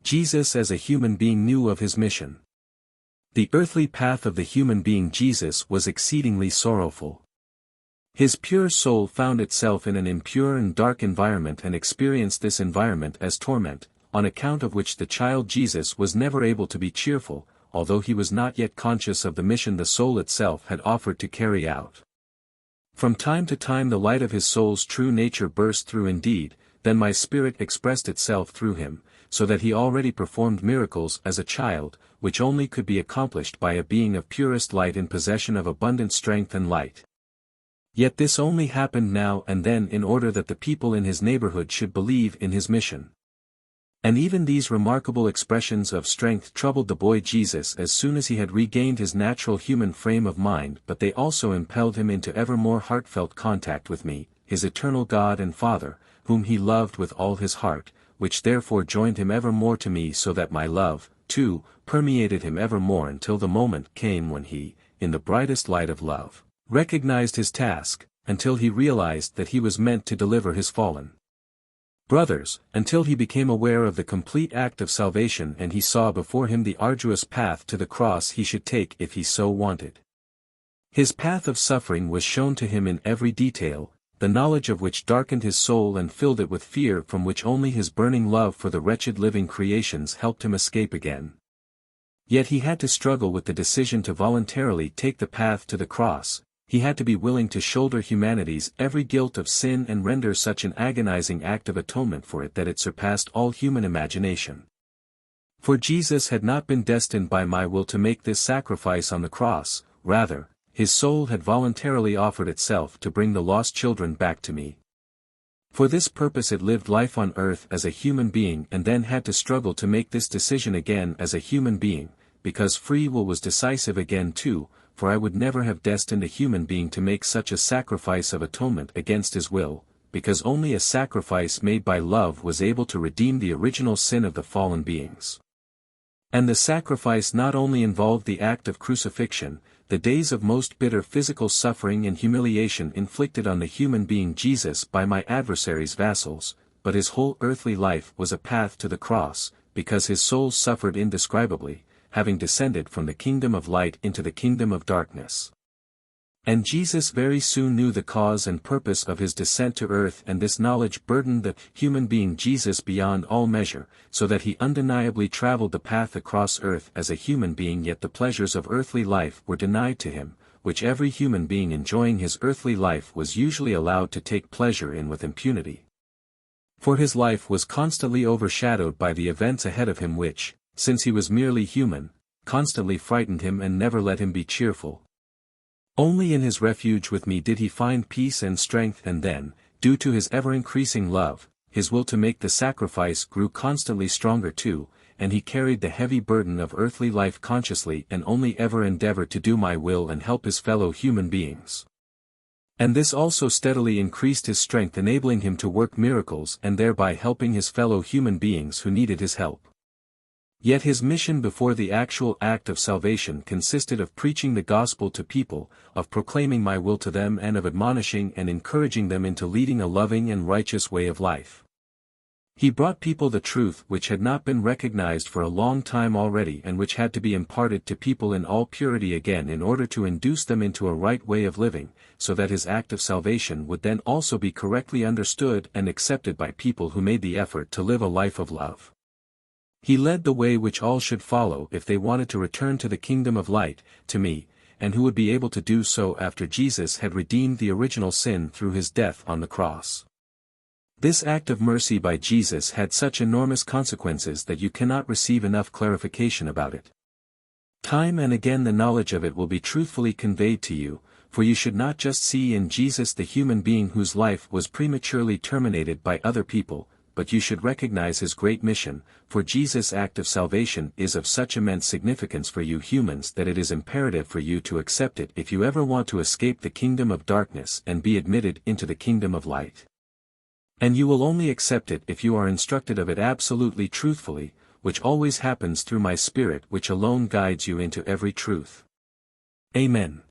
Jesus as a human being knew of his mission. The earthly path of the human being Jesus was exceedingly sorrowful. His pure soul found itself in an impure and dark environment and experienced this environment as torment, on account of which the child Jesus was never able to be cheerful, although he was not yet conscious of the mission the soul itself had offered to carry out. From time to time the light of his soul's true nature burst through indeed, then my spirit expressed itself through him, so that he already performed miracles as a child, which only could be accomplished by a being of purest light in possession of abundant strength and light. Yet this only happened now and then in order that the people in his neighborhood should believe in his mission. And even these remarkable expressions of strength troubled the boy Jesus as soon as he had regained his natural human frame of mind, but they also impelled him into ever more heartfelt contact with me, his eternal God and Father, whom he loved with all his heart, which therefore joined him ever more to me so that my love, too, permeated him ever more until the moment came when he, in the brightest light of love, recognized his task, until he realized that he was meant to deliver his fallen brothers, until he became aware of the complete act of salvation and he saw before him the arduous path to the cross he should take if he so wanted. His path of suffering was shown to him in every detail, the knowledge of which darkened his soul and filled it with fear from which only his burning love for the wretched living creations helped him escape again. Yet he had to struggle with the decision to voluntarily take the path to the cross. He had to be willing to shoulder humanity's every guilt of sin and render such an agonizing act of atonement for it that it surpassed all human imagination. For Jesus had not been destined by my will to make this sacrifice on the cross, rather, his soul had voluntarily offered itself to bring the lost children back to me. For this purpose it lived life on earth as a human being and then had to struggle to make this decision again as a human being, because free will was decisive again too, for I would never have destined a human being to make such a sacrifice of atonement against his will, because only a sacrifice made by love was able to redeem the original sin of the fallen beings. And the sacrifice not only involved the act of crucifixion, the days of most bitter physical suffering and humiliation inflicted on the human being Jesus by my adversary's vassals, but his whole earthly life was a path to the cross, because his soul suffered indescribably, having descended from the kingdom of light into the kingdom of darkness. And Jesus very soon knew the cause and purpose of his descent to earth, and this knowledge burdened the human being Jesus beyond all measure, so that he undeniably traveled the path across earth as a human being, yet the pleasures of earthly life were denied to him, which every human being enjoying his earthly life was usually allowed to take pleasure in with impunity. For his life was constantly overshadowed by the events ahead of him which, since he was merely human, constantly frightened him and never let him be cheerful. Only in his refuge with me did he find peace and strength, and then, due to his ever-increasing love, his will to make the sacrifice grew constantly stronger too, and he carried the heavy burden of earthly life consciously and only ever endeavored to do my will and help his fellow human beings. And this also steadily increased his strength, enabling him to work miracles and thereby helping his fellow human beings who needed his help. Yet his mission before the actual act of salvation consisted of preaching the gospel to people, of proclaiming my will to them, and of admonishing and encouraging them into leading a loving and righteous way of life. He brought people the truth which had not been recognized for a long time already and which had to be imparted to people in all purity again in order to induce them into a right way of living, so that his act of salvation would then also be correctly understood and accepted by people who made the effort to live a life of love. He led the way which all should follow if they wanted to return to the kingdom of light, to me, and who would be able to do so after Jesus had redeemed the original sin through his death on the cross. This act of mercy by Jesus had such enormous consequences that you cannot receive enough clarification about it. Time and again the knowledge of it will be truthfully conveyed to you, for you should not just see in Jesus the human being whose life was prematurely terminated by other people, but you should recognize his great mission, for Jesus' act of salvation is of such immense significance for you humans that it is imperative for you to accept it if you ever want to escape the kingdom of darkness and be admitted into the kingdom of light. And you will only accept it if you are instructed of it absolutely truthfully, which always happens through my Spirit which alone guides you into every truth. Amen.